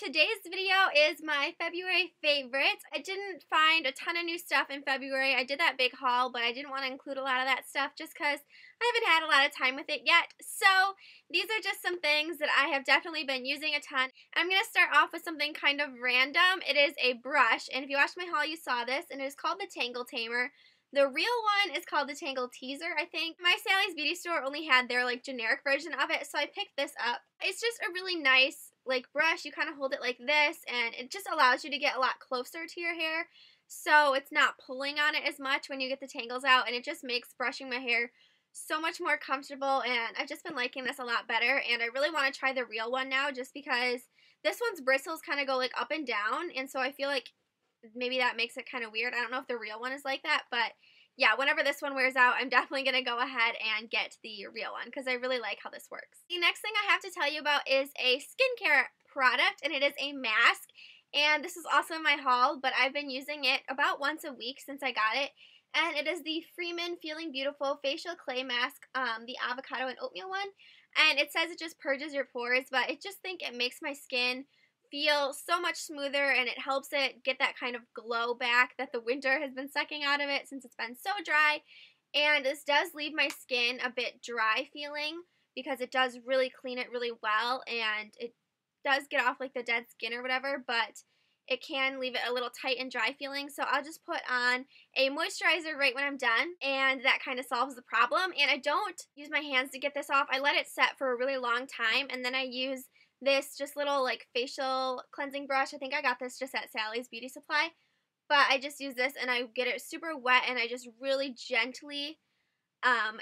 today's video is my February favorites. I didn't find a ton of new stuff in February. I did that big haul, but I didn't want to include a lot of that stuff just because I haven't had a lot of time with it yet. So these are just some things that I have definitely been using a ton. I'm going to start off with something kind of random. It is a brush, and if you watched my haul, you saw this, and it is called the Tangle Tamer. The real one is called the Tangle Teaser, I think. My Sally's Beauty Store only had their generic version of it, so I picked this up. It's just a really nice brush. You kind of hold it like this, and it just allows you to get a lot closer to your hair, so it's not pulling on it as much when you get the tangles out, and it just makes brushing my hair so much more comfortable, and I've just been liking this a lot better, and I really want to try the real one now just because this one's bristles kind of go up and down, and so I feel like maybe that makes it kind of weird. I don't know if the real one is like that, but yeah, whenever this one wears out, I'm definitely going to go ahead and get the real one because I really like how this works. The next thing I have to tell you about is a skincare product, and it is a mask, and this is also in my haul, but I've been using it about once a week since I got it, and it is the Freeman Feeling Beautiful Facial Clay Mask, the avocado and oatmeal one, and it says it just purges your pores, but I just think it makes my skin feel so much smoother, and it helps it get that kind of glow back that the winter has been sucking out of it since it's been so dry. And this does leave my skin a bit dry feeling because it does really clean it really well, and it does get off the dead skin or whatever, but it can leave it a little tight and dry feeling. So I'll just put on a moisturizer right when I'm done, and that kind of solves the problem. And I don't use my hands to get this off. I let it set for a really long time, and then I use this just little facial cleansing brush. I think I got this just at Sally's Beauty Supply, but I just use this and I get it super wet, and I just really gently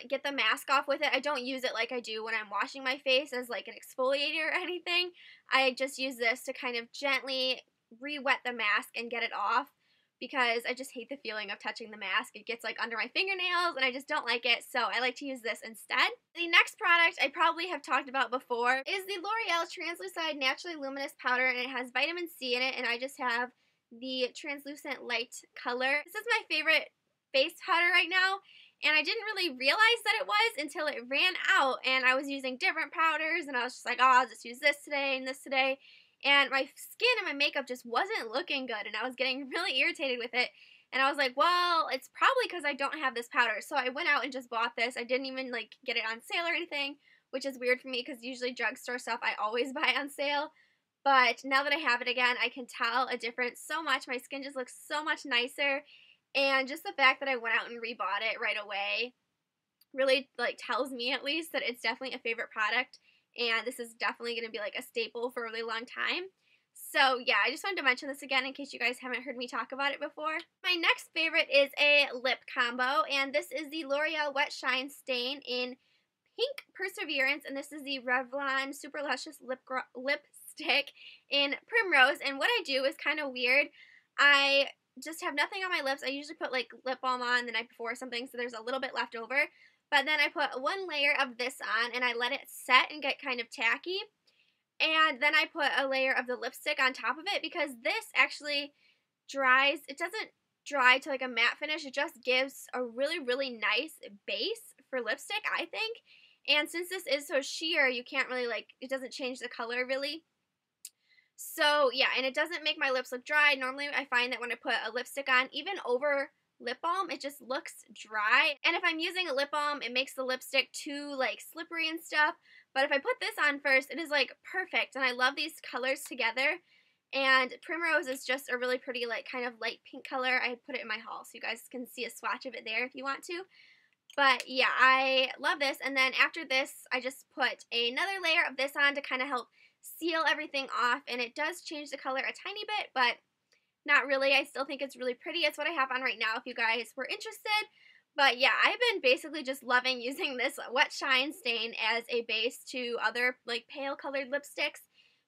get the mask off with it. I don't use it like I do when I'm washing my face as an exfoliator or anything. I just use this to kind of gently re-wet the mask and get it off because I just hate the feeling of touching the mask. It gets under my fingernails, and I just don't like it, so I like to use this instead. The next product I probably have talked about before is the L'Oreal Translucide Naturally Luminous Powder, and it has vitamin C in it, and I just have the translucent light color. This is my favorite face powder right now, and I didn't really realize that it was until it ran out, and I was using different powders, and I was just like, oh, I'll just use this today and this today. And my skin and my makeup just wasn't looking good, and I was getting really irritated with it. And I was like, well, it's probably because I don't have this powder. So I went out and just bought this. I didn't even get it on sale or anything, which is weird for me because usually drugstore stuff I always buy on sale. But now that I have it again, I can tell a difference so much. My skin just looks so much nicer. And just the fact that I went out and rebought it right away really tells me at least that it's definitely a favorite product. And this is definitely going to be a staple for a really long time. So yeah, I just wanted to mention this again in case you guys haven't heard me talk about it before. My next favorite is a lip combo, and this is the L'Oreal Wet Shine Stain in Pink Perseverance, and this is the Revlon Super Luscious Lipstick in Primrose. And what I do is kind of weird. I just have nothing on my lips. I usually put lip balm on the night before or something, so there's a little bit left over. But then I put one layer of this on, and I let it set and get kind of tacky. And then I put a layer of the lipstick on top of it because this actually dries. It doesn't dry to a matte finish. It just gives a really, really nice base for lipstick, I think. And since this is so sheer, you can't really it doesn't change the color really. So yeah, and it doesn't make my lips look dry. Normally I find that when I put a lipstick on, even over lip balm, it just looks dry, and if I'm using a lip balm, it makes the lipstick too slippery and stuff. But if I put this on first, it is perfect, and I love these colors together. And Primrose is just a really pretty kind of light pink color. I put it in my haul so you guys can see a swatch of it there if you want to. But yeah, I love this. And then after this, I just put another layer of this on to kind of help seal everything off, and it does change the color a tiny bit, but not really. I still think it's really pretty. It's what I have on right now if you guys were interested. But yeah, I've been basically just loving using this Wet Shine Stain as a base to other pale colored lipsticks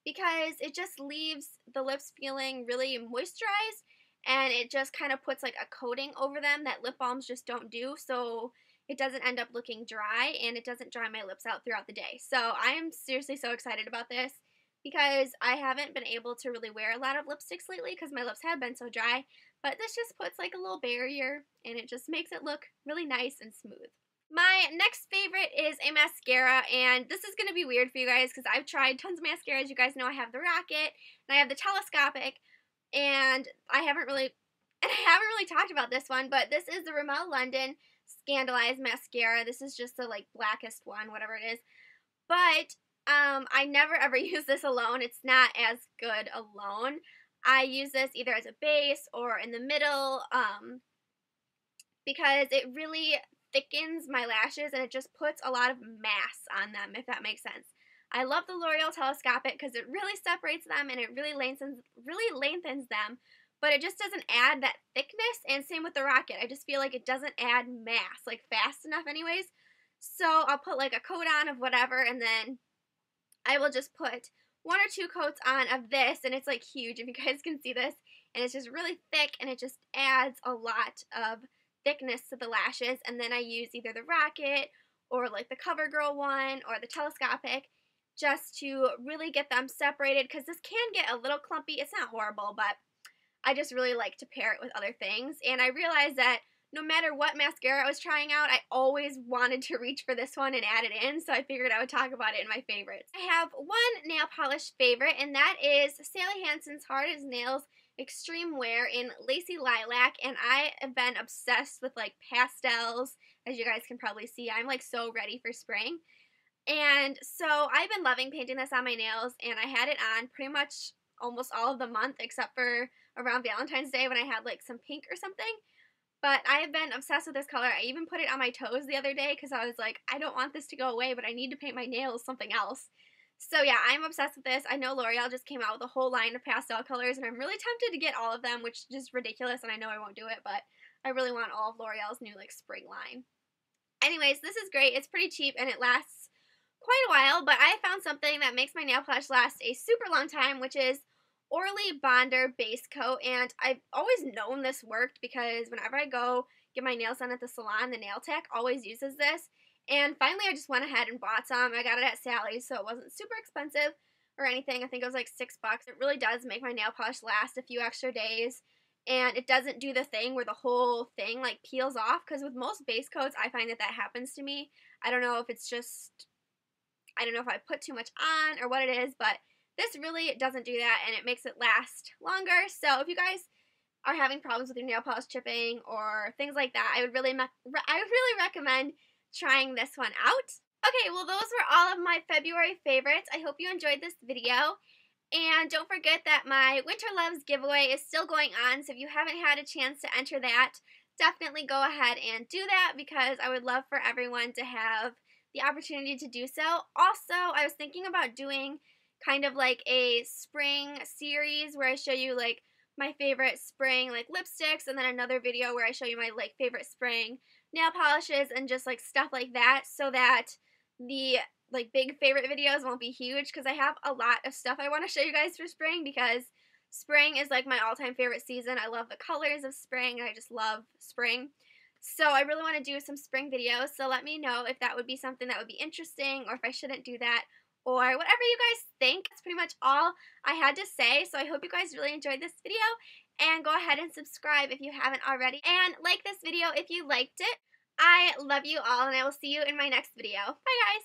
because it just leaves the lips feeling really moisturized, and it just kind of puts a coating over them that lip balms just don't do, so it doesn't end up looking dry, and it doesn't dry my lips out throughout the day. So I am seriously so excited about this because I haven't been able to really wear a lot of lipsticks lately because my lips have been so dry, but this just puts a little barrier, and it just makes it look really nice and smooth. My next favorite is a mascara, and this is going to be weird for you guys because I've tried tons of mascaras. You guys know I have the Rocket, and I have the Telescopic, and I haven't really talked about this one, but this is the Rimmel London Scandalized Mascara. This is just the, like, blackest one, whatever it is. But, I never ever use this alone. It's not as good alone. I use this either as a base or in the middle, because it really thickens my lashes and it just puts a lot of mass on them, if that makes sense. I love the L'Oreal Telescopic because it really separates them and it really lengthens them, but it just doesn't add that thickness, and same with the Rocket. I just feel like it doesn't add mass, like, fast enough anyways. So I'll put like a coat on of whatever, and then I will just put 1 or 2 coats on of this, and it's like huge if you guys can see this, and it's just really thick and it just adds a lot of thickness to the lashes. And then I use either the Rocket or like the CoverGirl one or the Telescopic just to really get them separated, because this can get a little clumpy. It's not horrible, but I just really like to pair it with other things. And I realized that no matter what mascara I was trying out, I always wanted to reach for this one and add it in, so I figured I would talk about it in my favorites. I have one nail polish favorite, and that is Sally Hansen's Hard as Nails Extreme Wear in Lacy Lilac, and I have been obsessed with, like, pastels. As you guys can probably see, I'm, like, so ready for spring. And so I've been loving painting this on my nails, and I had it on pretty much almost all of the month except for around Valentine's Day when I had, like, some pink or something. But I have been obsessed with this color. I even put it on my toes the other day because I was like, I don't want this to go away, but I need to paint my nails something else. So yeah, I'm obsessed with this. I know L'Oreal just came out with a whole line of pastel colors, and I'm really tempted to get all of them, which is just ridiculous, and I know I won't do it, but I really want all of L'Oreal's new, like, spring line. Anyways, this is great. It's pretty cheap, and it lasts quite a while, but I found something that makes my nail polish last a super long time, which is Orly Bonder Base Coat, and I've always known this worked because whenever I go get my nails done at the salon, the nail tech always uses this, and finally I just went ahead and bought some. I got it at Sally's, so it wasn't super expensive or anything. I think it was like $6. It really does make my nail polish last a few extra days, and it doesn't do the thing where the whole thing, like, peels off, because with most base coats, I find that happens to me. I don't know if it's just, I don't know if I put too much on or what it is, but this really doesn't do that, and it makes it last longer. So if you guys are having problems with your nail polish chipping or things like that, I would really recommend trying this one out. Okay, well, those were all of my February favorites. I hope you enjoyed this video. And don't forget that my Winter Loves giveaway is still going on, so if you haven't had a chance to enter that, definitely go ahead and do that, because I would love for everyone to have the opportunity to do so. Also, I was thinking about doing kind of like a spring series where I show you, like, my favorite spring, like, lipsticks, and then another video where I show you my, like, favorite spring nail polishes and just, like, stuff like that, so that the, like, big favorite videos won't be huge, because I have a lot of stuff I want to show you guys for spring, because spring is, like, my all-time favorite season. I love the colors of spring, and I just love spring. So I really want to do some spring videos, so let me know if that would be something that would be interesting, or if I shouldn't do that, or whatever you guys think. That's pretty much all I had to say, so I hope you guys really enjoyed this video, and go ahead and subscribe if you haven't already, and like this video if you liked it. I love you all, and I will see you in my next video. Bye, guys!